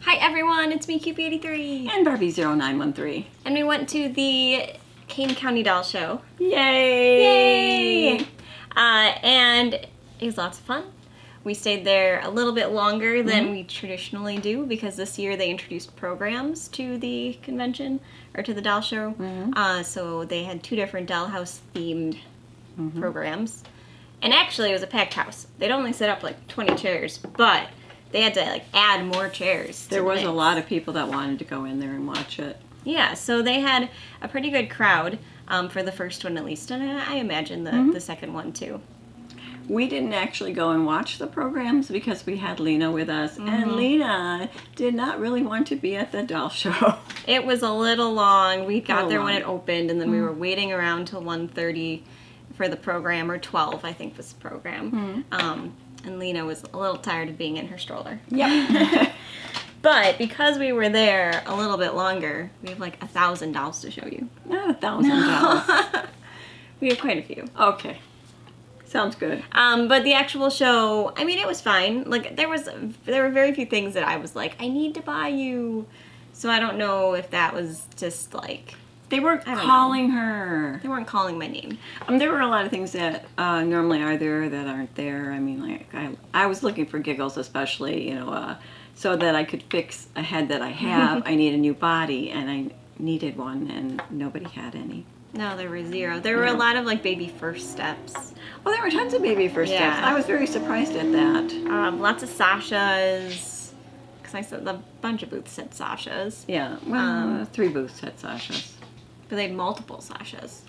Hi everyone, it's me, Cupie83. And Barbie0913. And we went to the Kane County Doll Show. Yay! Yay! And it was lots of fun. We stayed there a little bit longer than we traditionally do because this year they introduced programs to the convention, or to the doll show. So they had two different dollhouse themed programs. And actually it was a packed house. They'd only set up like 20 chairs, but they had to like add more chairs. There was a lot of people that wanted to go in there and watch it. Yeah, so they had a pretty good crowd for the first one at least, and I imagine the second one too. We didn't actually go and watch the programs because we had Lena with us, and Lena did not really want to be at the doll show. It was a little long. We got there when it opened, and then we were waiting around till 1:30 for the program, or 12 I think was the program. And Lena was a little tired of being in her stroller. Yep. But because we were there a little bit longer, we have like 1,000 dolls to show you. Not 1,000 dolls. We have quite a few. Okay. Sounds good. But the actual show, I mean, it was fine. Like, there were very few things that I was like, I need to buy you. So I don't know if that was just like... They weren't calling her. They weren't calling my name. There were a lot of things that normally are there that aren't there. I mean, like, I was looking for giggles, especially, you know, so that I could fix a head that I have. I need a new body, and I needed one, and nobody had any. No, there were zero. There were a lot of, like, baby first steps. Oh, there were tons of baby first steps. I was very surprised at that. Lots of Sashas. Because I said a bunch of booths said Sashas. Yeah, well, 3 booths had Sashas. But they had multiple Sashas.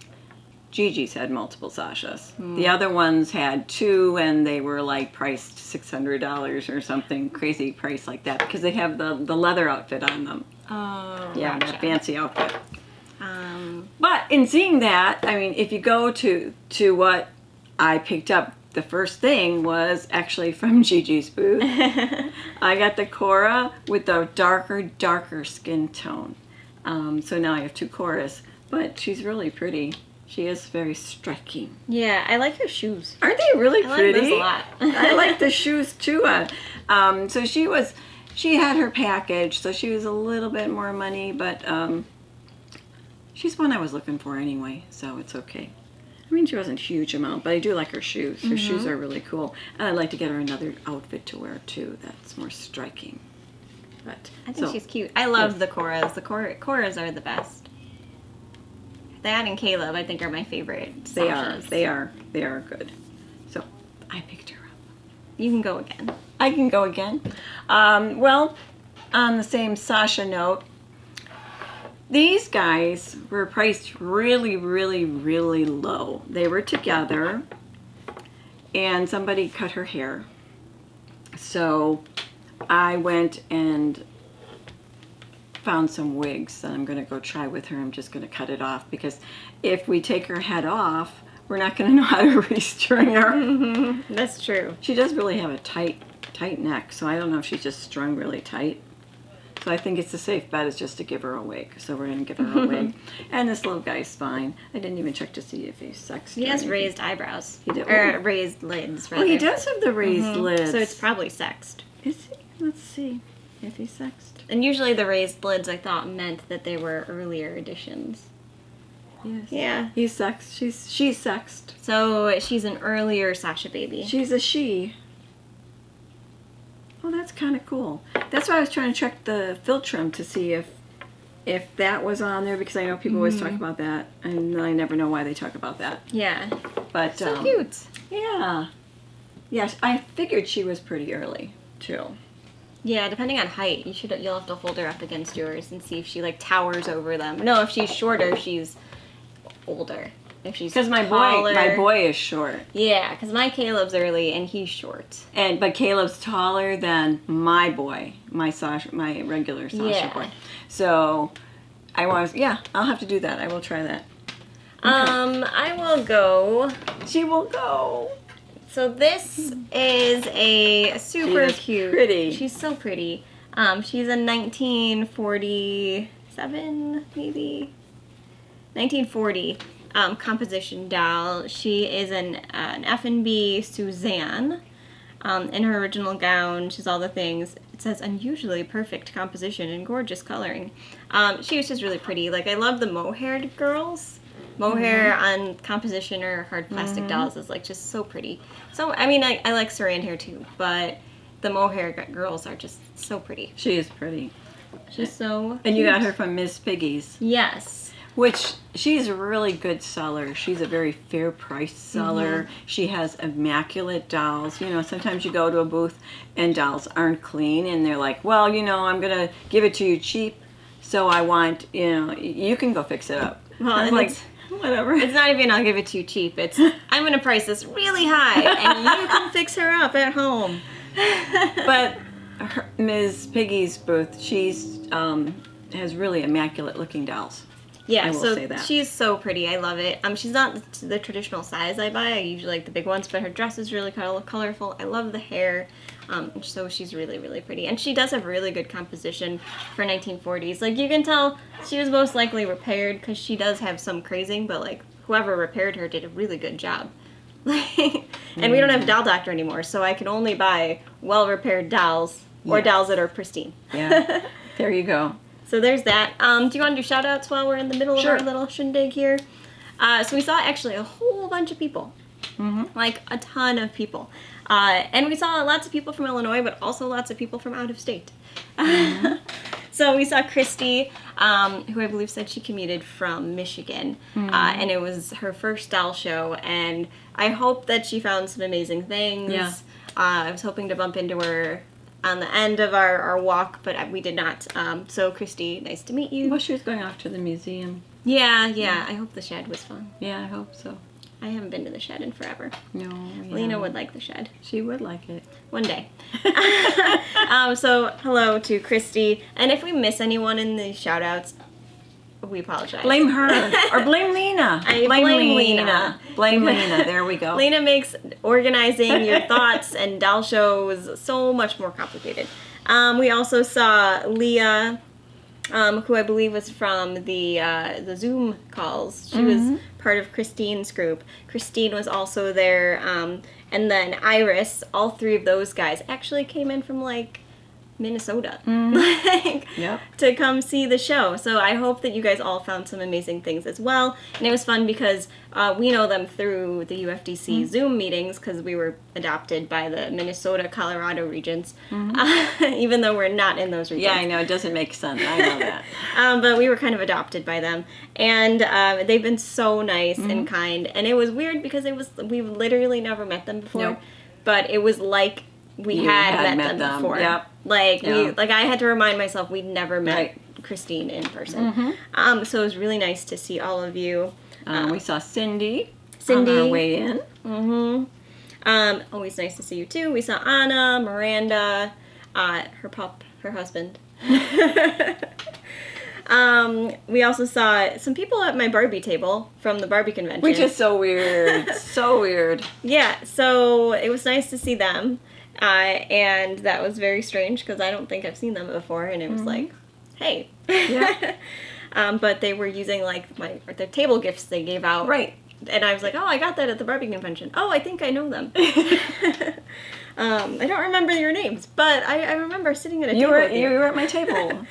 Gigi's had multiple Sashas. The other ones had 2, and they were like priced $600 or something crazy price like that because they have the leather outfit on them. Oh, yeah, gotcha. That fancy outfit. But in seeing that, I mean, if you go to what I picked up, the first thing was actually from Gigi's booth. I got the Cora with the darker skin tone. So now I have 2 Coras, but she's really pretty. She is very striking. Yeah, I like her shoes. Aren't they really pretty? I like those a lot. I like the shoes too. So she had her package, so she was a little bit more money, but she's one I was looking for anyway, so it's okay. I mean, she wasn't a huge amount, but I do like her shoes. Her shoes are really cool. And I'd like to get her another outfit to wear too that's more striking. But I think she's cute. I love the Coras. The Coras are the best. That and Caleb, I think, are my favorite. Sashas. They are good. So I picked her up. You can go again. I can go again. Well, on the same Sasha note, these guys were priced really, really, really low. They were together, and somebody cut her hair. So I went and found some wigs that I'm going to go try with her. I'm just going to cut it off because if we take her head off, we're not going to know how to restring her. That's true. She does really have a tight neck, so I don't know if she's just strung really tight. So I think it's a safe bet is just to give her a wig. So we're going to give her a wig. And this little guy's fine. I didn't even check to see if he's sexed. He has raised eyebrows. He did. Or raised lids, rather. Oh, he does have the raised lids. So it's probably sexed. Is he? Let's see if he's sexed. And usually the raised lids, I thought, meant that they were earlier editions. Yes. Yeah. He's sexed. She's sexed. So she's an earlier Sasha baby. She's a she. Oh, that's kind of cool. That's why I was trying to check the Filtrum to see if that was on there, because I know people always talk about that, and I never know why they talk about that. Yeah. But so cute. Yeah. Yes, I figured she was pretty early too. Yeah, depending on height, you'll have to hold her up against yours and see if she like towers over them. No, if she's shorter, she's older. If she's because my boy is short. Yeah, because my Caleb's early and he's short. But Caleb's taller than my boy, my regular Sasha boy. So I'll have to do that. I will try that. Okay. I will go. She will go. So this is a super cute. Pretty. She's so pretty. She's a 1947, maybe 1940 composition doll. She is an Fnb Suzanne. In her original gown, she's all the things. it says unusually perfect composition and gorgeous coloring. She was just really pretty. Like, I love the mohair girls. Mohair on composition or hard plastic dolls is like just so pretty. So, I mean, I like saran hair too, but the mohair girls are just so pretty. She is pretty. She's so And you cute. got her from Miss Piggy's. Yes. Which, she's a really good seller. She's a very fair price seller. She has immaculate dolls. You know, sometimes you go to a booth and dolls aren't clean and they're like, well, you know, I'm going to give it to you cheap. So I want, you know, you can go fix it up. Well, I'm and like, it's whatever. It's not even I'll give it to you cheap. It's I'm going to price this really high and you can fix her up at home. But Ms. Piggy's booth, she's has really immaculate looking dolls. Yeah, I will so say that. she's so pretty. I love it. She's not the traditional size I buy. I usually like the big ones, but her dress is really colorful. I love the hair. So she's really, really pretty. And she does have really good composition for 1940s. Like, you can tell she was most likely repaired because she does have some crazing, but, like, whoever repaired her did a really good job. And we don't have a doll doctor anymore, so I can only buy well-repaired dolls or Yes. dolls that are pristine. Yeah, there you go. So there's that. Do you want to do shout-outs while we're in the middle Sure. of our little shindig here? So we saw actually a whole bunch of people. Like a ton of people. And we saw lots of people from Illinois, but also lots of people from out of state. So we saw Christy, who I believe said she commuted from Michigan. And it was her first doll show. And I hope that she found some amazing things. Yeah. I was hoping to bump into her on the end of our walk, but we did not. So Christy, nice to meet you. Well, she was going off to the museum. Yeah. I hope the shed was fun. Yeah, I hope so. I haven't been to the shed in forever. No, yeah. Lena would like the shed. She would like it. One day. So hello to Christy. And if we miss anyone in the shout outs, we apologize. Blame her. Or blame Lena. Blame Lena. Blame Lena. There we go. Lena makes organizing your thoughts and doll shows so much more complicated. We also saw Leah, who I believe was from the Zoom calls. She was part of Christine's group. Christine was also there. And then Iris, all three of those guys actually came in from, like, Minnesota Yep. to come see the show. So I hope that you guys all found some amazing things as well. And it was fun because we know them through the UFDC Zoom meetings because we were adopted by the Minnesota, Colorado regions, even though we're not in those regions. Yeah, I know. It doesn't make sense. I know that. But we were kind of adopted by them. And they've been so nice and kind. And it was weird because we've literally never met them before. Nope. But it was like we You had met them before. Yep. Like Yeah. I had to remind myself we'd never met Right. Christine in person. So it was really nice to see all of you. We saw Cindy Cindy. on our way in. Always nice to see you too. We saw Anna, Miranda, her husband. We also saw some people at my Barbie table from the Barbie convention. Which is so weird. So weird. Yeah, so it was nice to see them. And that was very strange because I don't think I've seen them before. And it was like, hey. Yeah. But they were using like their table gifts they gave out. Right. And I was like, oh, I got that at the Barbie convention. Oh, I think I know them. I don't remember your names, but I remember sitting at a table with You were at my table.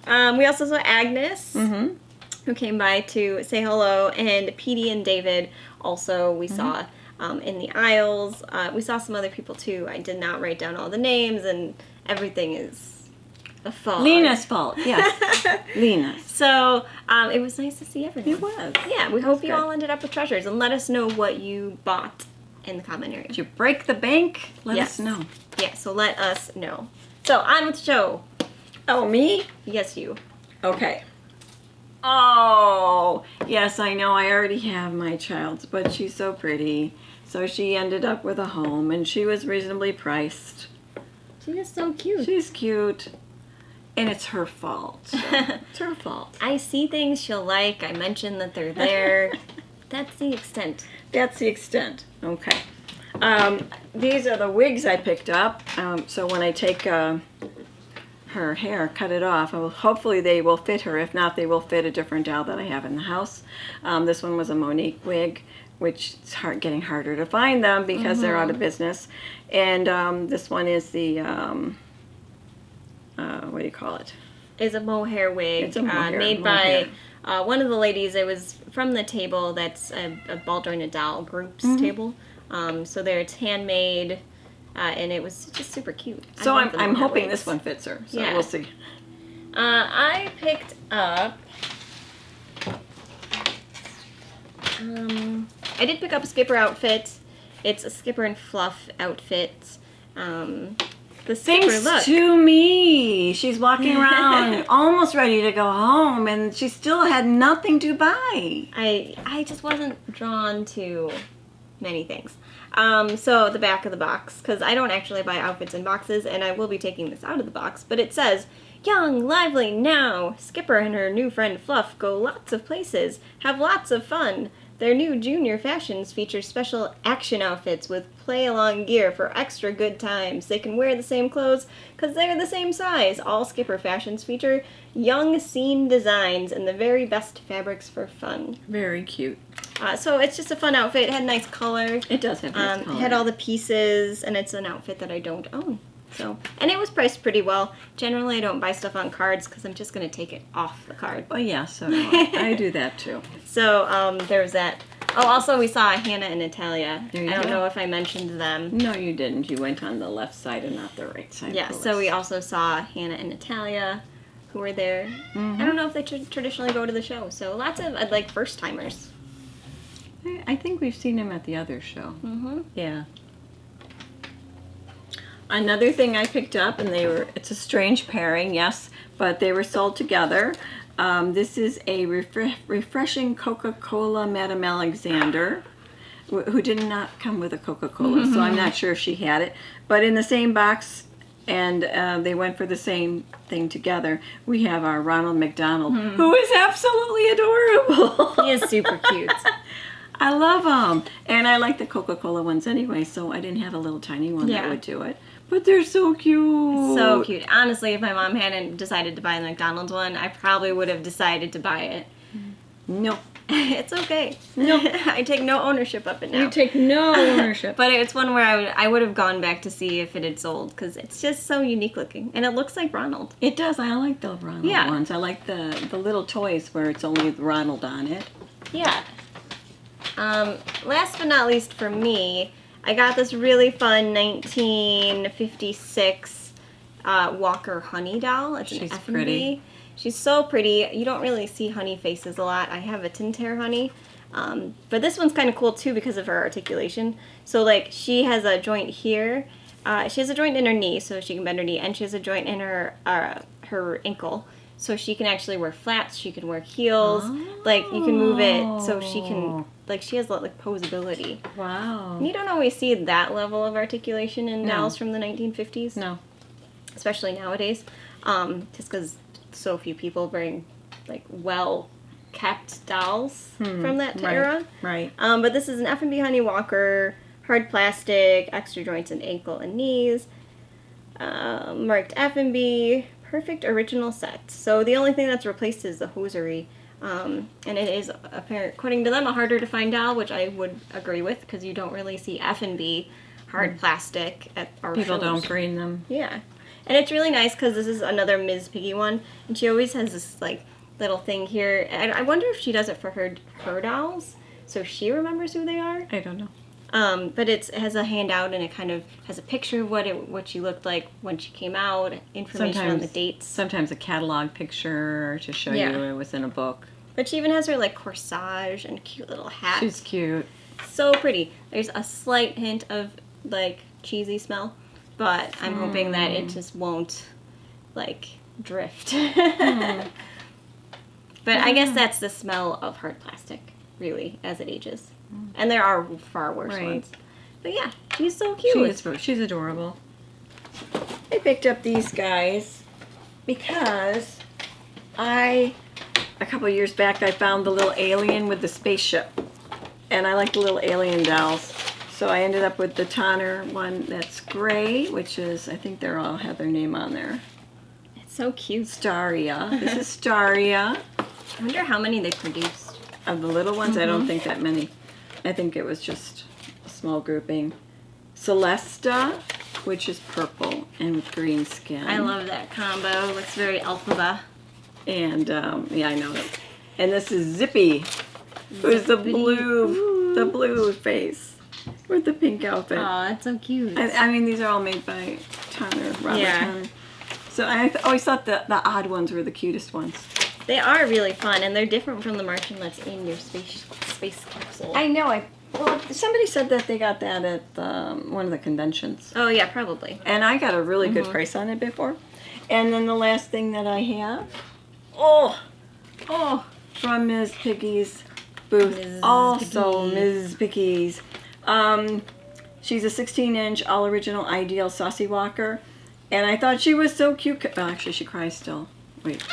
We also saw Agnes, who came by to say hello, and Petey and David also we saw in the aisles. We saw some other people too. I did not write down all the names, and everything is a fog. Lena's fault. Yes. Lena's. So it was nice to see everyone. It was. Yeah, we hope you good. all ended up with treasures, and let us know what you bought in the comment area. Did you break the bank? Let Yes. us know. Yeah, so let us know. So on with the show. Oh, me? Yes, you. Okay. Oh, yes, I know. I already have my child's, but she's so pretty. So she ended up with a home, and she was reasonably priced. She is so cute. She's cute, and it's her fault. So it's her fault. I see things she'll like. I mention that they're there. That's the extent. That's the extent. Okay. These are the wigs I picked up. So when I take her hair, cut it off, hopefully they will fit her. If not, they will fit a different doll that I have in the house. This one was a Monique wig, which is getting harder to find them because they're out of business. And this one is the what do you call it? Is a mohair wig. It's a mohair, made mohair. by one of the ladies. It was from the table that's a ball jointed doll group's table. So there it's handmade, and it was just super cute. So I love the I'm mohair hoping wigs. this one fits her. So Yeah. we'll see. I picked up. I did pick up a Skipper outfit. It's a Skipper and Fluff outfit. The Skipper Thanks look. to me. She's walking around almost ready to go home, and she still had nothing to buy. I just wasn't drawn to many things. So the back of the box, because I don't actually buy outfits in boxes, and I will be taking this out of the box, but it says, "Young, lively now. Skipper and her new friend Fluff go lots of places, have lots of fun. Their new junior fashions feature special action outfits with play-along gear for extra good times. They can wear the same clothes because they're the same size. All Skipper fashions feature young scene designs and the very best fabrics for fun." Very cute. So it's just a fun outfit. It had nice color. It does have nice color. It had all the pieces, and it's an outfit that I don't own. So, and it was priced pretty well. Generally, I don't buy stuff on cards because I'm just going to take it off the card. Oh, yeah, so do I. I do that too. So there was that. Oh, also we saw Hannah and Natalia. There you I don't go. know if I mentioned them. No, you didn't. You went on the left side and not the right side. Yeah, of the so we list. also saw Hannah and Natalia who were there. I don't know if they traditionally go to the show. So lots of like first timers. I think we've seen him at the other show. Mm-hmm. Yeah. Another thing I picked up, and it's a strange pairing, yes, but they were sold together. This is a refreshing Coca-Cola Madame Alexander, who did not come with a Coca-Cola, so I'm not sure if she had it. But in the same box, and they went for the same thing together, we have our Ronald McDonald, who is absolutely adorable. He is super cute. I love them. And I like the Coca-Cola ones anyway, so I didn't have a little tiny one that would do it. But they're so cute. So cute. Honestly, if my mom hadn't decided to buy the McDonald's one, I probably would have decided to buy it. No. It's okay. No. I take no ownership of it now. You take no ownership. But it's one where I would have gone back to see if it had sold, because it's just so unique looking. And it looks like Ronald. It does. I like the Ronald ones. I like the little toys where it's only Ronald on it. Yeah. Last but not least for me, I got this really fun 1956 Walker Honey doll. It's She's an Fnb. pretty. She's so pretty. You don't really see honey faces a lot. I have a Tintair honey. But this one's kind of cool too because of her articulation. So like she has a joint here. She has a joint in her knee so she can bend her knee, and she has a joint in her ankle. So she can actually wear flats, she can wear heels, like you can move it so she can, like she has like posability. Wow. And you don't always see that level of articulation in No. dolls from the 1950s. No. Especially nowadays. Just because so few people bring like well-kept dolls from that era. Right. But this is an Fnb Honey Walker, hard plastic, extra joints in ankle and knees, marked Fnb, perfect original set. So the only thing that's replaced is the hosiery. And it is, according to them, a harder to find doll, which I would agree with, because you don't really see Fnb hard plastic at our People shows. don't bring them. Yeah. And it's really nice because this is another Ms. Piggy one, and she always has this like little thing here. And I wonder if she does it for her dolls, so she remembers who they are. I don't know. But it has a handout, and it kind of has a picture of what she looked like when she came out, information on the dates. Sometimes a catalog picture to show Yeah. you it was in a book. But she even has her like corsage and cute little hat. She's cute. So pretty. There's a slight hint of like cheesy smell, but I'm hoping that it just won't like drift. But I guess that's the smell of hard plastic, really, as it ages. And there are far worse ones. But yeah, she's so cute. She's adorable. I picked up these guys because a couple of years back, I found the little alien with the spaceship. And I like the little alien dolls. So I ended up with the Tonner one that's gray, which is, I think they all have their name on there. It's so cute. Staria. This is Staria. I wonder how many they produced. Of the little ones, I don't think that many. I think it was just a small grouping. Celesta, which is purple, and with green skin. I love that combo. Looks very alphaba. And yeah, I know it. And this is Zippy, who's the blue face with the pink outfit. Oh, that's so cute. I mean, these are all made by Robert Turner. So I always thought the odd ones were the cutest ones. They are really fun, and they're different from the Martian that's in your space capsule. I know. Well, somebody said that they got that at one of the conventions. Oh, yeah, probably. And I got a really good price on it before. And then the last thing that I have, from Ms. Piggy's booth. Ms. Piggy's. She's a 16-inch all-original ideal Saucy Walker. And I thought she was so cute. Oh, actually, she cries still. Wait.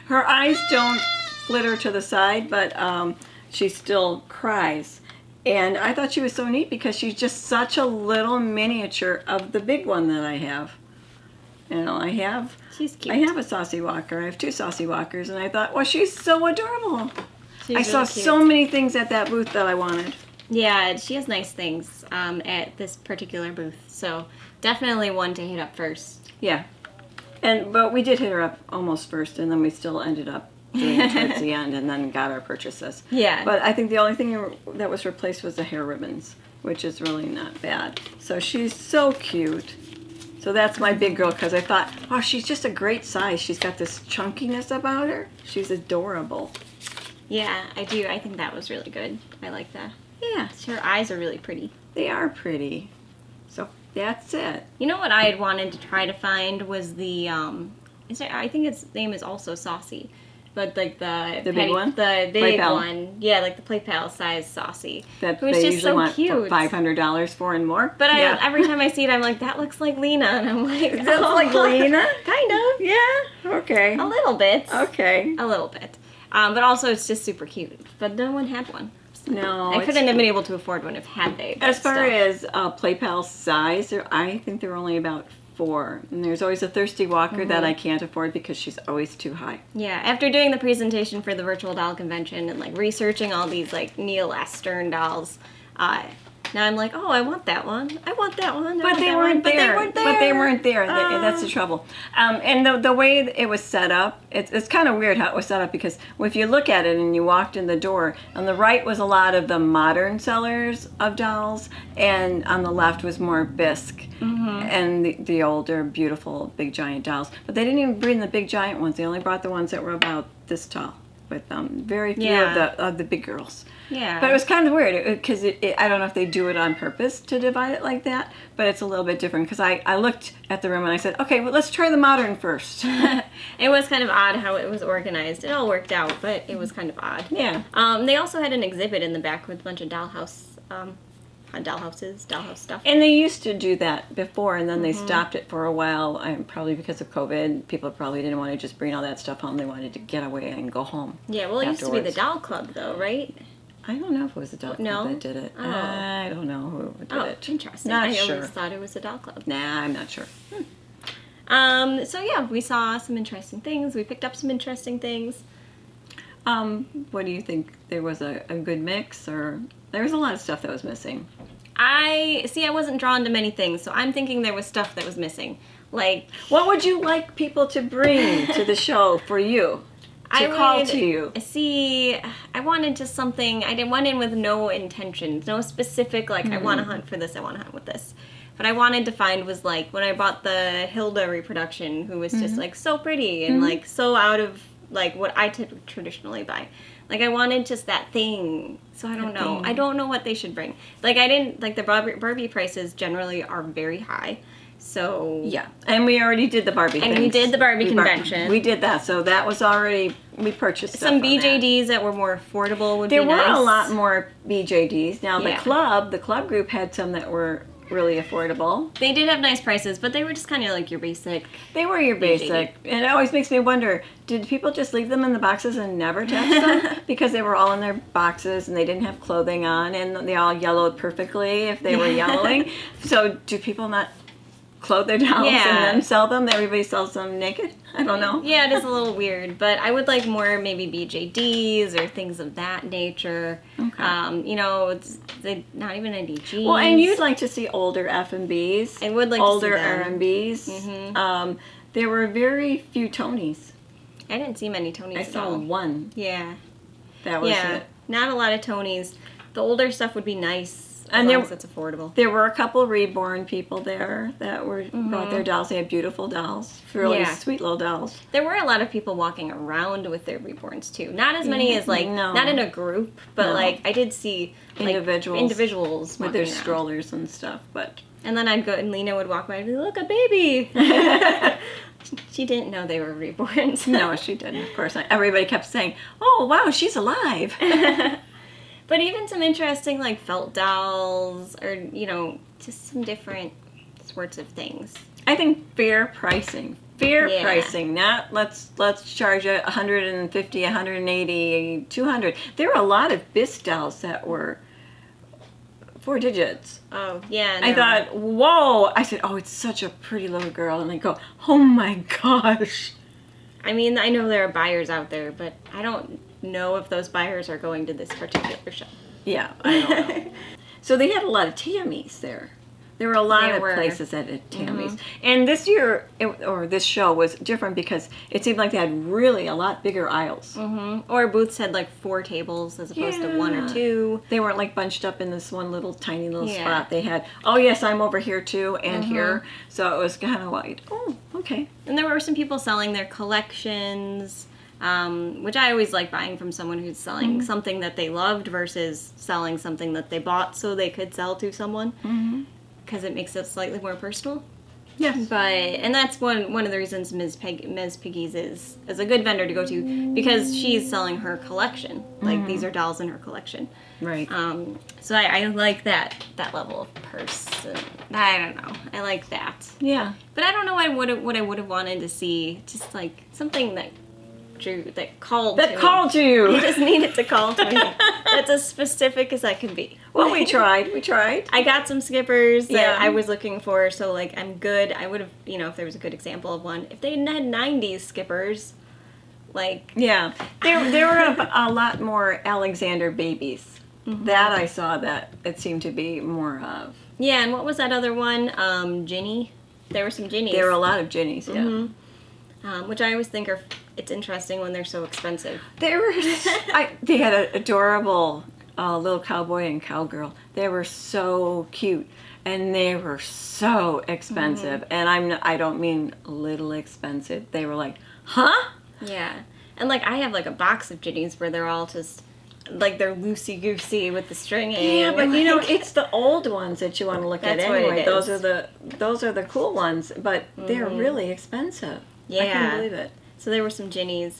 Her eyes don't flitter to the side, but she still cries. And I thought she was so neat because she's just such a little miniature of the big one that I have. You know, she's cute. I have a Saucy Walker. I have 2 Saucy Walkers, and I thought, well, she's so adorable. I saw so many things at that booth that I wanted. Yeah, she has nice things at this particular booth, so definitely one to hit up first. Yeah, but we did hit her up almost first, and then we still ended up doing it towards the end, and then got our purchases. Yeah. But I think the only thing that was replaced was the hair ribbons, which is really not bad. So she's so cute. So that's my big girl, because I thought, oh, she's just a great size. She's got this chunkiness about her. She's adorable. Yeah, I do. I think that was really good. I like that. Yeah. Her eyes are really pretty. They are pretty. So that's it. You know what I had wanted to try to find was the, I think its name is also Saucy. But like the big one? The big one. Yeah, like the Play Pal size Saucy. That it was they just usually so want cute. $500 for and more. But every time I see it, I'm like, that looks like Lena. And I'm like, that looks like Lena? Kind of. Yeah, okay. A little bit. Okay. A little bit. But also it's just super cute. But no one had one. No. I couldn't have been able to afford one if had they. As far as Play Pal size, I think they're only about 4. And there's always a Thirsty Walker that I can't afford because she's always too high. Yeah, after doing the presentation for the virtual doll convention and like researching all these like Neil S. Stern dolls, now I'm like, oh, I want that one. I want that one. But they weren't there. That's the trouble. And the way it was set up, it's kind of weird how it was set up, because if you look at it and you walked in the door, on the right was a lot of the modern sellers of dolls, and on the left was more bisque and the older, beautiful, big giant dolls. But they didn't even bring the big giant ones. They only brought the ones that were about this tall, with very few of the big girls. Yeah. But it was kind of weird, because I don't know if they do it on purpose to divide it like that, but it's a little bit different, because I looked at the room and I said, okay, well, let's try the modern first. It was kind of odd how it was organized. It all worked out, but it was kind of odd. Yeah. They also had an exhibit in the back with a bunch of dollhouse stuff. And they used to do that before, and then they stopped it for a while, probably because of COVID. People probably didn't want to just bring all that stuff home. They wanted to get away and go home. Yeah, well, it used to be the doll club, though, right? I don't know if it was the doll club that did it. Oh. I don't know who did it. Interesting. Not sure. I always thought it was the doll club. Nah, I'm not sure. So yeah, we saw some interesting things. We picked up some interesting things. What do you think? There was a good mix, or there was a lot of stuff that was missing? I wasn't drawn to many things, so I'm thinking there was stuff that was missing. Like, what would you like people to bring to the show for you? I wanted just something. I went in with no intentions, no specific, like, I want to hunt for this, I want to hunt with this. What I wanted to find was, like, when I bought the Hilda reproduction, who was just, like, so pretty and, like, so out of, like, what I traditionally buy. Like, I wanted just that thing. So I don't know. I don't know what they should bring. Like, the Barbie prices generally are very high. So yeah, and we already did the Barbie and we did the Barbie convention. We did that, so that was already, we purchased some BJDs that were more affordable. There were a lot more BJDs. Now the club group had some that were really affordable. They did have nice prices, but they were just kind of like your basic. They were your basic, and it always makes me wonder: did people just leave them in the boxes and never touch them because they were all in their boxes and they didn't have clothing on, and they all yellowed perfectly if they were yellowing? So do people not clothe their dolls Yeah. and then sell them. Everybody sells them naked. I don't know. Yeah, it is a little weird, but I would like more maybe BJDs or things of that nature. Okay. You know, not even any Gs. Well, and you'd like to see older F&Bs. I would like older to see them. R&Bs. Mhm. There were very few Tonys. I didn't see many Tonys I at saw all. one. Yeah. That was Yeah. it. Not a lot of Tonys. The older stuff would be nice, as And long there- as it's affordable. There were a couple reborn people there that were brought their dolls. They had beautiful dolls, really Yeah. sweet little dolls. There were a lot of people walking around with their reborns too. Not as many as like No. not in a group, but No. like I did see like, Individuals individuals with their walking around. strollers and stuff. But And then I'd go and Lena would walk by and be, look, a baby. She didn't know they were reborns. no, she didn't. Of course not. Everybody kept saying, "Oh, wow, she's alive." But even some interesting like felt dolls or, you know, just some different sorts of things. I think fair pricing. Fair Yeah. pricing. Not let's charge it 150, 180, 200. There were a lot of bisque dolls that were 4 digits. Oh, yeah. I no. thought, whoa. I said, oh, it's such a pretty little girl. And I go, oh my gosh. I mean, I know there are buyers out there, but I don't know if those buyers are going to this particular show. Yeah, I don't know. So they had a lot of Tammys there. There were a lot There of were. places that had Tammys. And this year, or this show was different because it seemed like they had really a lot bigger aisles. Or booths had like 4 tables as opposed to 1 or Yeah. 2. They weren't like bunched up in this one little tiny little Yeah. spot. They had, oh yes, I'm over here too and here. So it was kind of like, oh, okay. And there were some people selling their collections, which I always like buying from someone who's selling something that they loved versus selling something that they bought so they could sell to someone. Because it makes it slightly more personal. Yes. But and that's one of the reasons Ms. Piggy's is a good vendor to go to because she's selling her collection. Like these are dolls in her collection. Right. So I like that level of person. I don't know. I like that. Yeah. But I don't know what I would have wanted to see. Just like something that called to That me. called to I you. just needed to call to me. That's as specific as I can be. Well, we tried. We tried. I got some skippers that Yeah. I was looking for, so like I'm good. I would have, you know, if there was a good example of one. If they had 90s skippers, like Yeah. There were a lot more Alexander babies. That I saw that it seemed to be more of. yeah. And what was that other one? Ginny. There were some Ginnies. There were a lot of Ginnies, yeah. Which I always think it's interesting when they're so expensive. They were. They had an adorable little cowboy and cowgirl. They were so cute, and they were so expensive. And I don't mean little expensive. They were like, huh? Yeah. And like I have like a box of Ginnies where they're all just like they're loosey goosey with the stringing. Yeah, but you know, like- it's the old ones that you want to look at That's what it anyway. is. Those are the cool ones, but they're really expensive. I Yeah. couldn't believe it. So there were some Ginnies.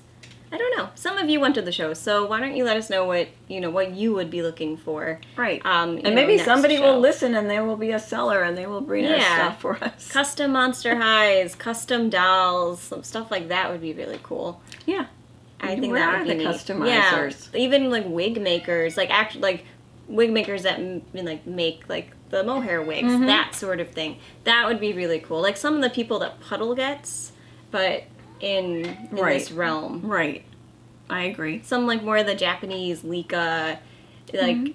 I don't know. Some of you went to the show, so why don't you let us know what you would be looking for? Right. You And know, maybe next somebody show. will listen and there will be a seller and they will bring our Yeah. stuff for us. Custom Monster Highs, custom dolls, some stuff like that would be really cool. Yeah. I think Where that are would be the neat. customizers? Yeah, even like wig makers, like wig makers that like make like the mohair wigs, that sort of thing. That would be really cool. Like some of the people that Puddle gets, but in Right. this realm. Right. I agree. Some like more of the Japanese Lika, like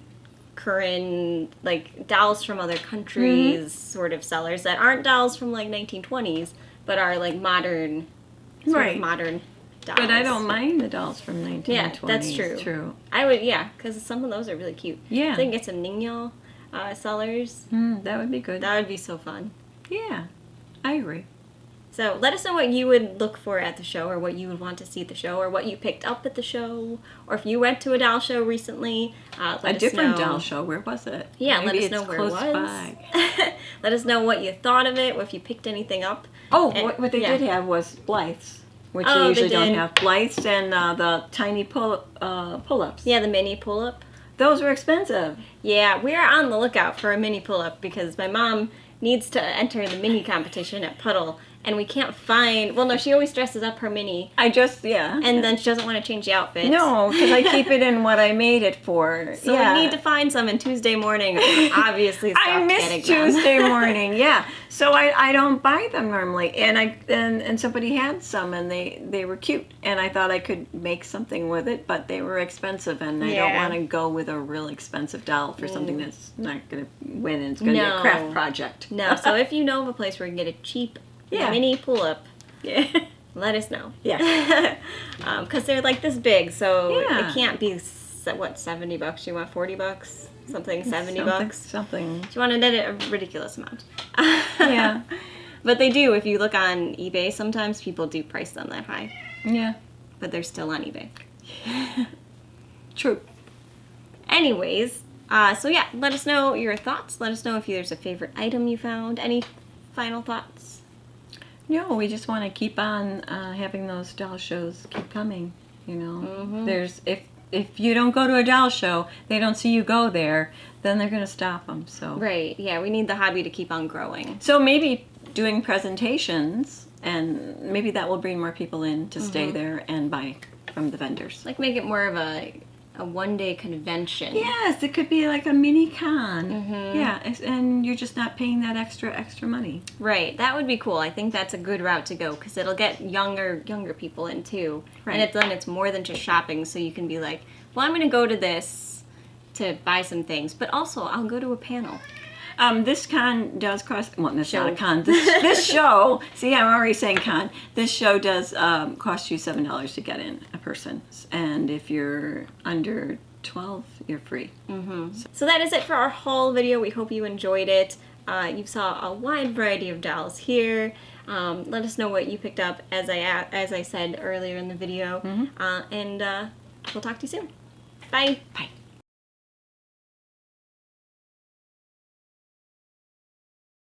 current like dolls from other countries sort of sellers that aren't dolls from like 1920s, but are like modern, sort Right. of modern dolls. But I don't mind the dolls from 1920s. Yeah, that's true. True. I would, yeah, because some of those are really cute. Yeah. I think get some Ningyo sellers. That would be good. That would be so fun. Yeah. I agree. So let us know what you would look for at the show, or what you would want to see at the show, or what you picked up at the show, or if you went to a doll show recently. Let A us different know. doll show. Where was it? Yeah, Maybe let us it's know where close it was. by. Let us know what you thought of it, or if you picked anything up. Oh, And- what they yeah. did have was Blythes, which Oh, they they usually don't did. have. Blythes and the tiny pull-ups. Yeah, the mini pull-up. Those were expensive. Yeah, we are on the lookout for a mini pull-up because my mom needs to enter the mini competition at Puddle, and we can't find. Well, no, she always dresses up her mini, Yeah. and then she doesn't want to change the outfit. No, because I keep it in what I made it for. So we need to find some. And Tuesday morning, obviously, I miss Tuesday morning. Yeah, so I don't buy them normally, and somebody had some, and they were cute, and I thought I could make something with it, but they were expensive, and I don't want to go with a real expensive doll for something that's not going to win, and it's going to be a craft project. No, so if you know of a place where you can get a cheap mini pull-up, let us know. Yeah. Because they're like this big, so it can't be, what, $70? You want $40? Something $70? Something. You want a ridiculous amount. Yeah. But they do. If you look on eBay, sometimes people do price them that high. Yeah. But they're still on eBay. True. Anyways, so yeah, let us know your thoughts. Let us know if there's a favorite item you found. Any final thoughts? No, we just want to keep on having those doll shows keep coming. You know, there's if you don't go to a doll show, they don't see you go there, then they're going to stop them. So right, yeah, we need the hobby to keep on growing. So maybe doing presentations, and maybe that will bring more people in to stay there and buy from the vendors. Like make it more of a one-day convention. Yes, it could be like a mini con. Yeah, and you're just not paying that extra money. Right, that would be cool. I think that's a good route to go because it'll get younger people in too. Right. And then it's more than just shopping, so you can be like, well, I'm going to go to this to buy some things, but also I'll go to a panel. This con does cost, well, it's not a con. This show, see, I'm already saying con. This show does cost you $7 to get in, a person. And if you're under 12, you're free. So that is it for our haul video. We hope you enjoyed it. You saw a wide variety of dolls here. Let us know what you picked up, as I said earlier in the video. And we'll talk to you soon. Bye. Bye.